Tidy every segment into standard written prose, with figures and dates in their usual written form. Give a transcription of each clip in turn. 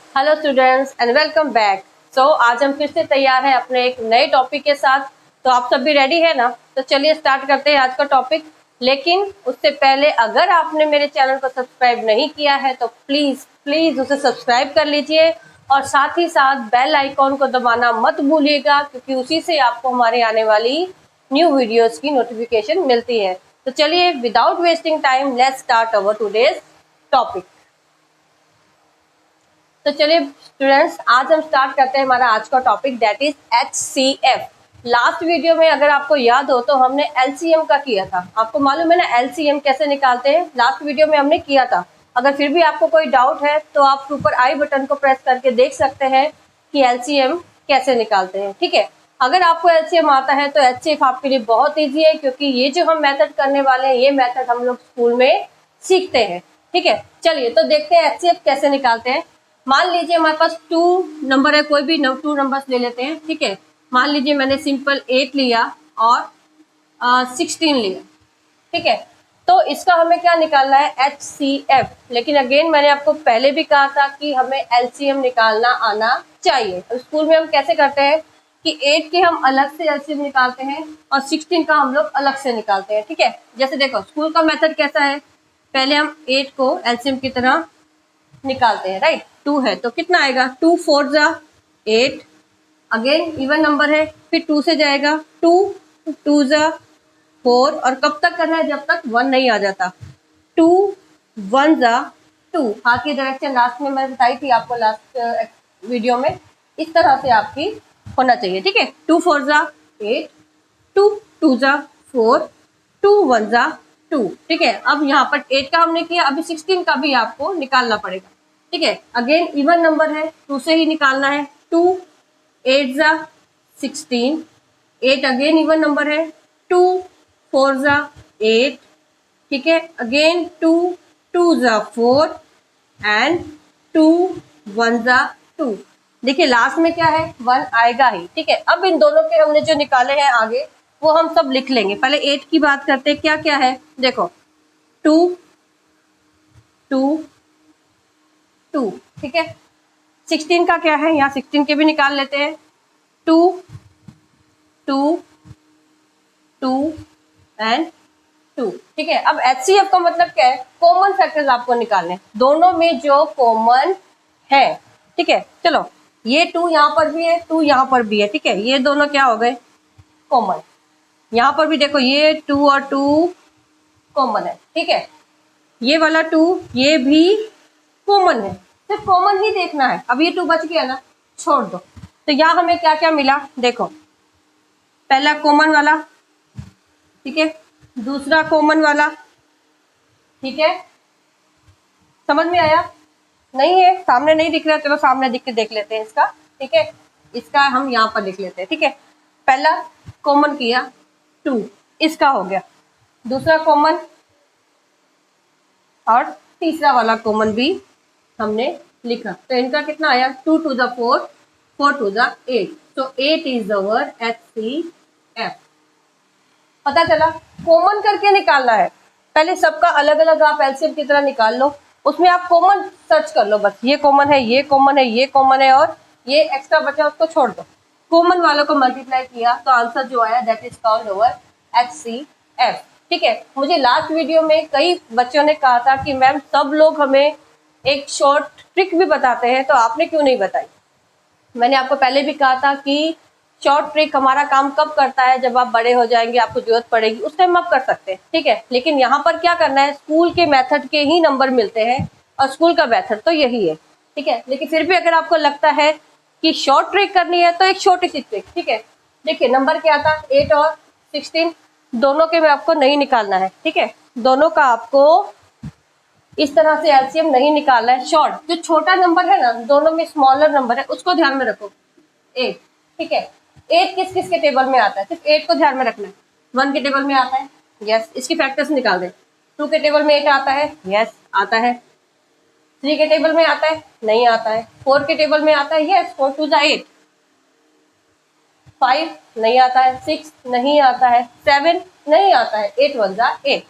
Hello students and welcome back. आज हम फिर से तैयार हैं अपने एक नए टॉपिक के साथ। तो आप सब भी रेडी है ना? तो चलिए स्टार्ट करते हैं आज का टॉपिक। लेकिन उससे पहले अगर आपने मेरे चैनल को सब्सक्राइब नहीं किया है तो प्लीज प्लीज उसे सब्सक्राइब कर लीजिए और साथ ही साथ बेल आइकॉन को दबाना मत भूलिएगा, क्योंकि उसी से आपको हमारे आने वाली न्यू वीडियोस की नोटिफिकेशन मिलती है। तो चलिए without wasting time let's start our today's topic. तो चलिए स्टूडेंट्स, आज हम स्टार्ट करते हैं हमारा आज का topic, that is HCF। Last video में अगर आपको याद हो तो हमने LCM का किया था। आपको मालूम है ना LCM कैसे निकालते हैं? लास्ट वीडियो में हमने किया था। अगर फिर भी आपको कोई डाउट है तो आप ऊपर आई बटन को प्रेस करके देख सकते हैं कि LCM कैसे निकालते हैं। ठीक है, अगर आपको LCM आता है तो HCF आपके लिए बहुत ईजी है, क्योंकि ये जो हम मेथड करने वाले हैं ये मेथड हम लोग स्कूल में सीखते हैं। ठीक है, चलिए तो देखते हैं HCF कैसे निकालते हैं। मान लीजिए हमारे पास 2 नंबर है, कोई भी 2 नंबर्स ले लेते हैं। ठीक है, मान लीजिए मैंने सिंपल 8 लिया और 16 लिया। ठीक है, तो इसका हमें क्या निकालना है? HCF। लेकिन अगेन मैंने आपको पहले भी कहा था कि हमें LCM निकालना आना चाहिए। तो स्कूल में हम कैसे करते हैं कि 8 के हम अलग से LCM निकालते हैं और 16 का हम लोग अलग से निकालते हैं। ठीक है, जैसे देखो स्कूल का मेथड कैसा है, पहले हम 8 को LCM की तरह निकालते हैं, राइट। 2 है तो कितना आएगा? 2 4 जा 8। अगेन इवन नंबर है, फिर 2 से जाएगा 2 2 जा 4, और कब तक करना है? जब तक 1 नहीं आ जाता। 2 1 जा 2। हाथ की डायरेक्शन लास्ट में मैं बताई थी आपको लास्ट वीडियो में, इस तरह से आपकी होना चाहिए। ठीक है, 2 4 जा 8, 2 2 जा 4, 2 1 जा 2। ठीक है, अब यहाँ पर 8 का हमने किया, अभी 16 का भी आपको निकालना पड़ेगा। ठीक है, अगेन इवन नंबर है, 2 से ही निकालना है। 2 8 जा 16, 8 अगेन इवन नंबर है। 2 4 जा 8। ठीक है, अगेन 2 2 जा 4 एंड 2 1 जा 2। देखिए लास्ट में क्या है? 1 आएगा ही। ठीक है, अब इन दोनों के हमने जो निकाले हैं आगे वो हम सब लिख लेंगे। पहले 8 की बात करते हैं, क्या क्या है देखो। 2 2 2। ठीक है, 16 का क्या है? यहाँ 16 के भी निकाल लेते हैं। 2 2 2 एंड 2। ठीक है, अब HCF का मतलब क्या है? कॉमन फैक्टर्स आपको निकालने हैं, दोनों में जो कॉमन है। ठीक है, चलो ये 2 यहाँ पर भी है, 2 यहाँ पर भी है। ठीक है, ये दोनों क्या हो गए? कॉमन। यहाँ पर भी देखो ये 2 और 2 कॉमन है। ठीक है, ये वाला 2 ये भी कॉमन है, सिर्फ कॉमन ही देखना है। अब ये 2 बच गया ना, छोड़ दो। तो यहाँ हमें क्या क्या मिला देखो, पहला कॉमन वाला, ठीक है, दूसरा कॉमन वाला। ठीक है, समझ में आया? नहीं है, सामने नहीं दिख रहा, चलो सामने दिख के देख लेते हैं इसका। ठीक है, इसका हम यहाँ पर लिख लेते हैं। ठीक है, पहला कॉमन किया 2, इसका हो गया। दूसरा कॉमन और तीसरा वाला कॉमन भी हमने लिखा, तो इनका कितना आया? 2 2 जा 4, 4 2 जा 8। तो 8 इज अवर HCF। पता चला? कॉमन करके निकालना है। पहले सबका अलग अलग आप LCM की तरह निकाल लो, उसमें आप कॉमन सर्च कर लो। बस ये कॉमन है, ये कॉमन है, ये कॉमन है, और ये एक्स्ट्रा बचा उसको छोड़ दो। कॉमन वालों को मल्टीप्लाई किया तो आंसर जो आया that is called our HCF। ठीक है, मुझे लास्ट वीडियो में कई बच्चों ने कहा था कि मैम सब लोग हमें एक शॉर्ट ट्रिक भी बताते हैं, तो आपने क्यों नहीं बताई? मैंने आपको पहले भी कहा था कि शॉर्ट ट्रिक हमारा काम कब करता है? जब आप बड़े हो जाएंगे, आपको जरूरत पड़ेगी, उस टाइम आप कर सकते हैं। ठीक है, लेकिन यहाँ पर क्या करना है? स्कूल के मेथड के ही नंबर मिलते हैं और स्कूल का मेथड तो यही है। ठीक है, लेकिन फिर भी अगर आपको लगता है कि शॉर्ट ट्रिक करनी है तो एक छोटी सी ट्रिक। ठीक है, देखिए नंबर क्या था? 8 और 16, दोनों के में आपको नहीं निकालना है। ठीक है, दोनों का आपको इस तरह से LCM नहीं निकालना है। शॉर्ट जो छोटा नंबर है ना, दोनों में स्मॉलर नंबर है, उसको ध्यान में रखो 8। ठीक है, 8 किस किस के टेबल में आता है? सिर्फ 8 को ध्यान में रखना है। 1 के टेबल में आता है, यस, इसकी फैक्टर्स निकाल दें। 2 के टेबल में 8 आता है, यस आता है। 3 के टेबल में आता है, नहीं आता है। 4 के टेबल में आता है, यस, 4 2 जा 8। 5 नहीं आता है, 6 नहीं आता है, 7 नहीं आता है, 8 1 जा 8।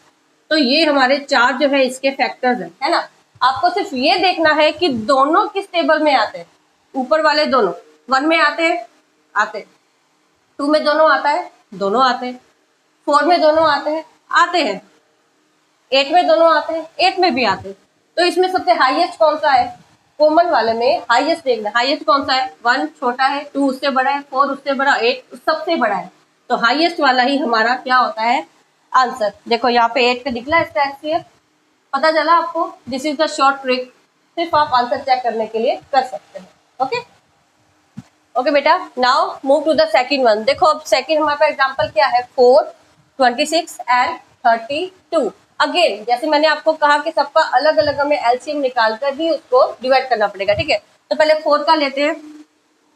तो ये हमारे 4 जो है इसके फैक्टर्स है ना। आपको सिर्फ ये देखना है कि दोनों किस टेबल में आते हैं। ऊपर वाले दोनों 1 में आते हैं, आते 2 में दोनों आता है, दोनों आते हैं, 4 में दोनों आते हैं, आते हैं, 8 में दोनों आते हैं, 8 में भी आते हैं। तो इसमें सबसे हाईएस्ट कौन सा है? कॉमन वाले में हाईएस्ट देखना, हाईएस्ट कौन सा है? 1 छोटा है, 2 उससे बड़ा है, 4 उससे बड़ा, 8 सबसे बड़ा है। तो हाईएस्ट वाला ही हमारा क्या होता है? आंसर। देखो यहाँ पे 8 का निकला इसका HCF, पता चला आपको? This is the short trick, सिर्फ आप आंसर चेक करने के लिए कर सकते हैं। ओके ओके बेटा, now move to the second one. देखो अब सेकंड हमारे पास एग्जांपल क्या है? 4, 26 एंड 32। अगेन जैसे मैंने आपको कहा कि सबका अलग अलग हमें एलसीएम निकाल कर भी उसको डिवाइड करना पड़ेगा, ठीक है। तो पहले 4 का लेते हैं,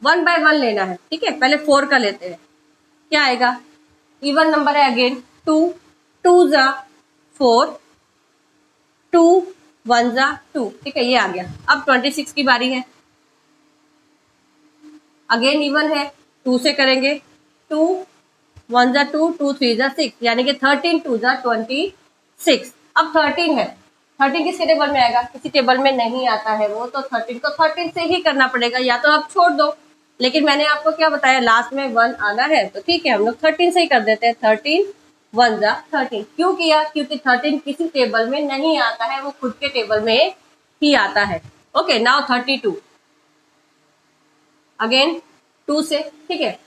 1 बाय 1 लेना है, ठीक है। पहले 4 का लेते हैं, क्या आएगा? इवन नंबर है, अगेन 2, 2 जा 4, 2 1 जा 2, ठीक है, ये आ गया। अब 26 की बारी है, अगेन इवन है, 2 से करेंगे, 2 1 जा 2, 2 3 जा 6, यानी कि 13 2 जा 26। अब 13 है, 13 किसके टेबल में आएगा? किसी टेबल में नहीं आता है वो, तो 13 को 13 से ही करना पड़ेगा, या तो आप छोड़ दो। लेकिन मैंने आपको क्या बताया, लास्ट में 1 आना है, तो ठीक है हम लोग 13 से ही कर देते हैं। 13 1 जा 13। क्यों किया? क्योंकि 13 किसी टेबल में नहीं आता है, वो खुद के टेबल में ही आता है। ओके, नाउ 32 अगेन 2 से, ठीक है।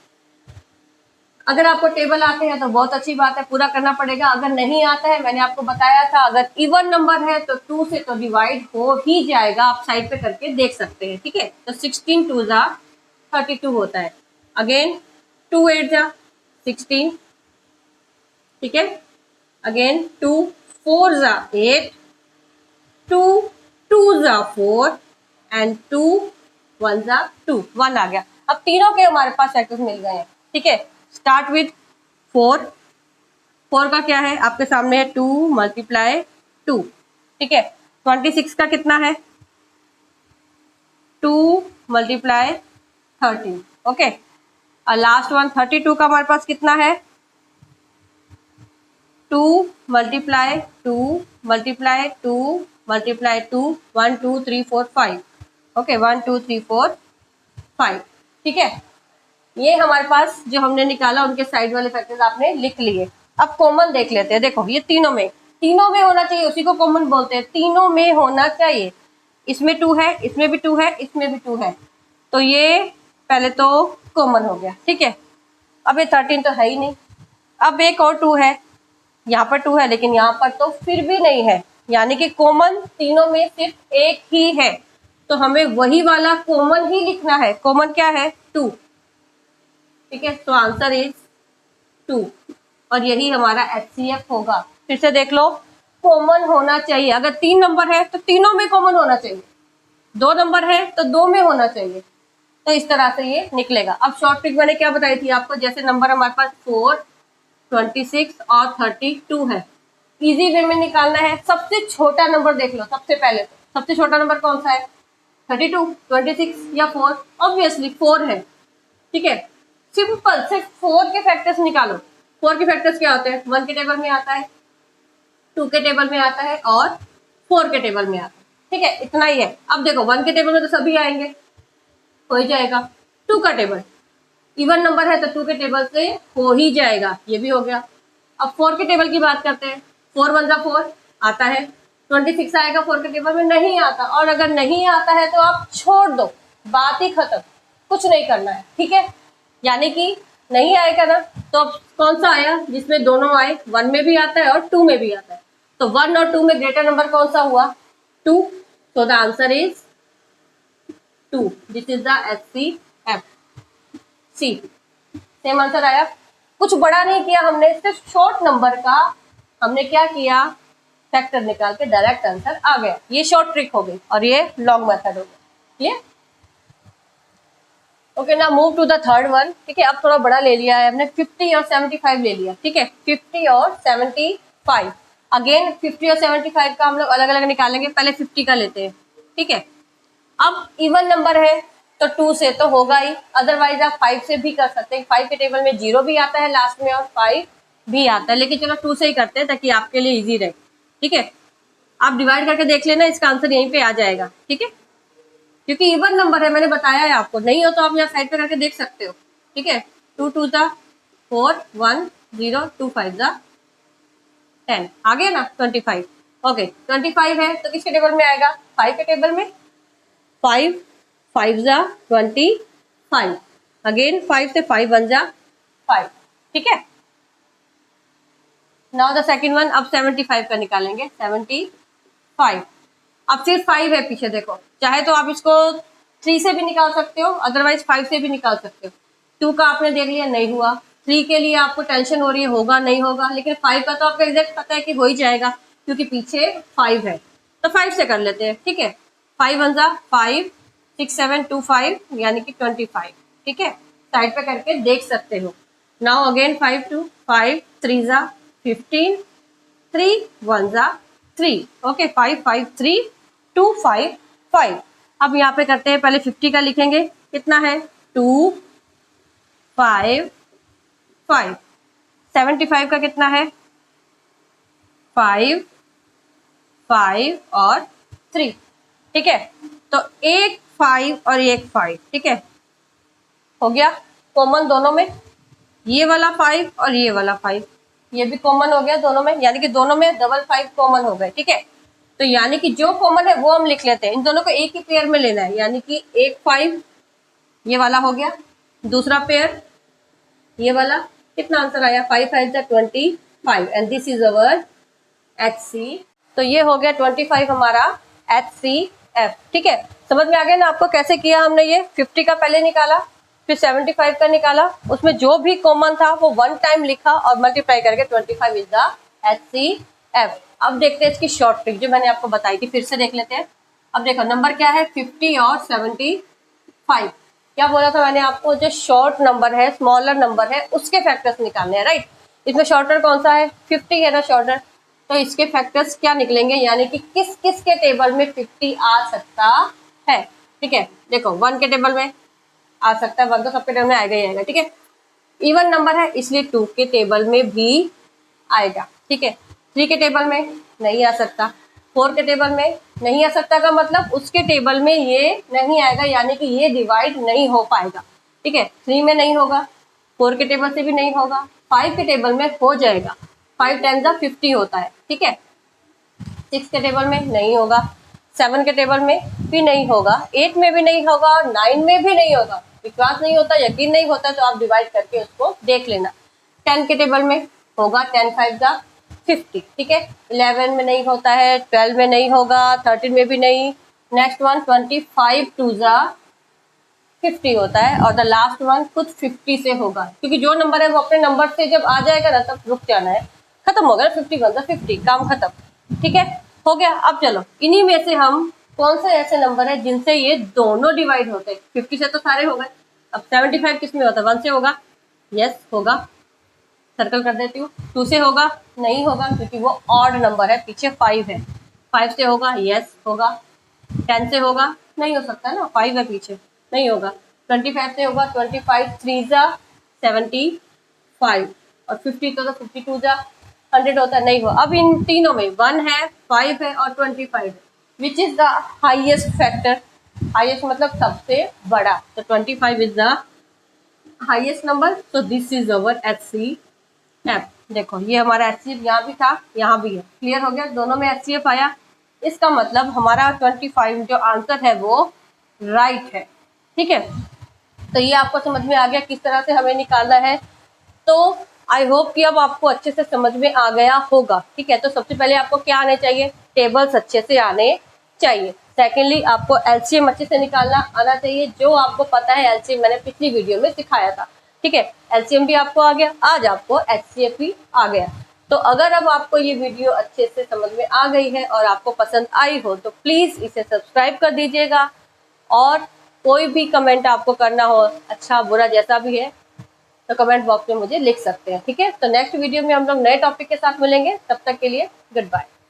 अगर आपको टेबल आते हैं तो बहुत अच्छी बात है, पूरा करना पड़ेगा। अगर नहीं आता है, मैंने आपको बताया था, अगर इवन नंबर है तो 2 से तो डिवाइड हो ही जाएगा, आप साइड पे करके देख सकते हैं, ठीक है। तो 16 2 जा 32 होता है। अगेन 2 8 जा 16, ठीक है। अगेन 2 4 जा 8, 2 2 जा 4 एंड 2 1 जा 2, 1 आ गया। अब तीनों के हमारे पास फैक्टर्स मिल गए हैं, ठीक है। स्टार्ट विथ 4, 4 का क्या है आपके सामने है? 2 मल्टीप्लाई 2, ठीक है। 26 का कितना है? 2 मल्टीप्लाई 13, ओके। और लास्ट वन 32 का हमारे पास कितना है? 2 मल्टीप्लाई 2 मल्टीप्लाई 2 मल्टीप्लाई 2, 1 2 3 4 5, ओके, 1 2 3 4 5, ठीक है। ये हमारे पास जो हमने निकाला, उनके साइड वाले फैक्टर्स आपने लिख लिए। अब कॉमन देख लेते हैं। देखो ये तीनों में होना चाहिए, उसी को कॉमन बोलते हैं। तीनों में होना चाहिए, इसमें 2 है, इसमें भी 2 है, इसमें भी 2 है, तो ये पहले तो कॉमन हो गया, ठीक है। अब ये 13 तो है ही नहीं। अब एक और 2 है, यहाँ पर 2 है, लेकिन यहाँ पर तो फिर भी नहीं है, यानी कि कॉमन तीनों में सिर्फ एक ही है, तो हमें वही वाला कॉमन ही लिखना है। कॉमन क्या है? 2, ठीक है। तो आंसर इज 2, और यही हमारा HCF होगा। फिर से देख लो, कॉमन होना चाहिए। अगर 3 नंबर है तो तीनों में कॉमन होना चाहिए, 2 नंबर है तो 2 में होना चाहिए, तो इस तरह से ये निकलेगा। अब शॉर्ट ट्रिक मैंने क्या बताई थी आपको? जैसे नंबर हमारे पास 4, 26 और 32 है, इजी वे में निकालना है। सबसे छोटा नंबर देख लो सबसे पहले। तो सबसे छोटा नंबर कौन सा है? 32, 26 या 4? ऑब्वियसली 4 है, ठीक है। सिंपल, सिर्फ 4 के फैक्टर्स निकालो। 4 के फैक्टर्स क्या होते हैं? 1 के टेबल में आता है, 2 के टेबल में आता है और 4 के टेबल में आता है, ठीक है। इतना ही है। अब देखो 1 के टेबल में तो सभी आएंगे, हो ही जाएगा। 2 का टेबल, इवन नंबर है तो 2 के टेबल से हो ही जाएगा, ये भी हो गया। अब 4 के टेबल की बात करते हैं। 4 1 जा 4 आता है, 26 आएगा 4 के टेबल में? नहीं आता। और अगर नहीं आता है तो आप छोड़ दो, बात ही खत्म, कुछ नहीं करना है, ठीक है। यानी कि नहीं आएगा ना, तो अब कौन सा आया जिसमें दोनों आए? 1 में भी आता है और 2 में भी आता है, तो 1 और 2 में ग्रेटर नंबर कौन सा हुआ? 2, so the answer is 2. This is the HCF. C. Same answer आया। कुछ बड़ा नहीं किया हमने, सिर्फ शॉर्ट नंबर का हमने क्या किया? फैक्टर निकाल के डायरेक्ट आंसर आ गया। ये शॉर्ट ट्रिक हो गई और ये लॉन्ग मेथड हो गया। ये ओके ना, move to the third one, ठीक है। अब थोड़ा बड़ा ले लिया है हमने, 50 और 75 ले लिया, ठीक है। 50 और 75, अगेन 50 और 75 का हम लोग अलग अलग निकालेंगे। पहले 50 का लेते हैं, ठीक है। अब इवन नंबर है तो 2 से तो होगा ही, अदरवाइज आप 5 से भी कर सकते हैं। 5 के टेबल में 0 भी आता है लास्ट में और 5 भी आता है, लेकिन चलो 2 से ही करते हैं ताकि आपके लिए इजी रहे, ठीक है। आप डिवाइड करके देख लेना, इसका आंसर यहीं पे आ जाएगा, ठीक है, क्योंकि इवन नंबर है, मैंने बताया है आपको। नहीं हो तो आप यहाँ साइड पे करके देख सकते हो, ठीक है। 2 2 ज़ा 4, 1 0, 2 5 ज़ा 10, आ गया ना 25। ओके, 25 है तो किसके टेबल में आएगा? 5 के टेबल में। 5 5 ज़ा 25, अगेन 5 से 5 1 ज़ा 5, ठीक है। नाउ द सेकंड वन, अब 75 का निकालेंगे। 75, अब सिर्फ 5 है पीछे, देखो, चाहे तो आप इसको 3 से भी निकाल सकते हो, अदरवाइज 5 से भी निकाल सकते हो। 2 का आपने देख लिया, नहीं हुआ। 3 के लिए आपको टेंशन हो रही है, होगा नहीं होगा, लेकिन 5 का तो आपको एग्जैक्ट पता है कि हो ही जाएगा, क्योंकि पीछे 5 है, तो 5 से कर लेते हैं, ठीक है। 5 1 ज़ा 5, 6 7 2 5, यानी कि 25, ठीक है। साइड पे करके देख सकते हो। नाउ अगेन 5 2 5, 3 ज़ा 15, 3 1 ज़ा 3, ओके। 5 5 3 2 5 5। अब यहाँ पे करते हैं, पहले 50 का लिखेंगे, कितना है? 2 5 5। 75 का कितना है? 5 5 और 3, ठीक है। तो एक 5 और एक 5, ठीक है, हो गया कॉमन दोनों में। ये वाला 5 और ये वाला 5, ये भी कॉमन हो गया दोनों में, यानी कि दोनों में डबल 5 कॉमन हो गए, ठीक है। तो यानी कि जो कॉमन है वो हम लिख लेते हैं, इन दोनों को एक ही पेयर में लेना है, यानी कि एक 5 ये वाला हो गया, दूसरा पेयर ये वाला। कितना आंसर आया? 5 5 ज़ा 25, and this is our HC। तो ये हो गया 25 हमारा HCF, ठीक है। समझ में आ गया ना आपको कैसे किया हमने? ये 50 का पहले निकाला, फिर 75 का निकाला, उसमें जो भी कॉमन था वो 1 टाइम लिखा और मल्टीप्लाई करके 25 इज द HCF। अब देखते हैं इसकी शॉर्ट ट्रिक जो मैंने आपको बताई थी, फिर से देख लेते हैं। अब देखो नंबर क्या है? 50 और 75। क्या बोला था मैंने आपको? जो शॉर्ट नंबर है, स्मॉलर नंबर है, उसके फैक्टर्स निकालने हैं, राइट। इसमें शॉर्टर कौन सा है? 50 है ना शॉर्टर, तो इसके फैक्टर्स क्या निकलेंगे, यानी कि किस किस के टेबल में 50 आ सकता है, ठीक है। देखो 1 के टेबल में आ सकता है, 1 तो सबके टेबल में आएगा ही आएगा, ठीक है। इवन नंबर है इसलिए 2 के टेबल में भी आएगा, ठीक है। 3 के टेबल में नहीं आ सकता, 4 के टेबल में नहीं आ सकता का मतलब उसके टेबल में ये नहीं आएगा, यानी कि ये डिवाइड नहीं हो पाएगा, ठीक है। 3 में नहीं होगा, 4 के टेबल से भी नहीं होगा, 5 के टेबल में हो जाएगा, 5 10 ज़ा 50 होता है, ठीक है। 6 के टेबल में नहीं होगा, 7 के टेबल में भी नहीं होगा, 8 में भी नहीं होगा, 9 में भी नहीं होगा। विश्वास नहीं होता, यकीन नहीं होता तो आप डिवाइड करके उसको देख लेना। 10 के टेबल में होगा, 10 5 ज़ा 50, ठीक है। 11 में नहीं होता है, 12 में नहीं होगा, 13 में भी नहीं। नेक्स्ट वन 25 2 ज़ा 50 होता है, और द लास्ट वन खुद 50 से होगा, क्योंकि जो नंबर है वो अपने नंबर से जब आ जाएगा ना तब रुक जाना है, खत्म हो गया। 51 ज़ा 50, काम खत्म, ठीक है, हो गया। अब चलो इन्हीं में से हम कौन से ऐसे नंबर है जिनसे ये दोनों डिवाइड होते हैं? 50 से तो सारे हो गए, अब 75 किस में होता है? 1 से होगा, यस होगा, सर्कल कर देती हूँ। 2 से होगा, नहीं होगा क्योंकि वो ऑड नंबर है, पीछे 5 है। 5 से होगा, यस होगा। 10 से होगा, नहीं हो सकता ना, 5 है पीछे, नहीं होगा। 25 से होगा, 25 3 ज़ा 75, और 50 तो 52 ज़ा 100 होता है, नहीं हो। अब इन तीनों में 1 है, 5 है और 25 है, which is the highest factor? Highest मतलब सबसे बड़ा, तो 25 is the highest number, so this is our HCF। देखो ये हमारा HCF यहाँ भी था, यहाँ भी है, क्लियर हो गया, दोनों में HCF आया। इसका मतलब हमारा 25 जो आंसर है वो राइट है, ठीक है। तो ये आपको समझ में आ गया किस तरह से हमें निकालना है। तो आई होप कि अब आपको अच्छे से समझ में आ गया होगा, ठीक है। तो सबसे पहले आपको क्या आने चाहिए? टेबल्स अच्छे से आने चाहिए। सेकेंडली आपको LCM अच्छे से निकालना आना चाहिए, जो आपको पता है LCM मैंने पिछली वीडियो में सिखाया था, ठीक है। LCM भी आपको आ गया, आज आपको HCF भी आ गया। तो अगर अब आपको ये वीडियो अच्छे से समझ में आ गई है और आपको पसंद आई हो तो प्लीज़ इसे सब्सक्राइब कर दीजिएगा, और कोई भी कमेंट आपको करना हो, अच्छा बुरा जैसा भी है, तो कमेंट बॉक्स में मुझे लिख सकते हैं, ठीक है। तो नेक्स्ट वीडियो में हम लोग नए टॉपिक के साथ मिलेंगे, तब तक के लिए गुड बाय।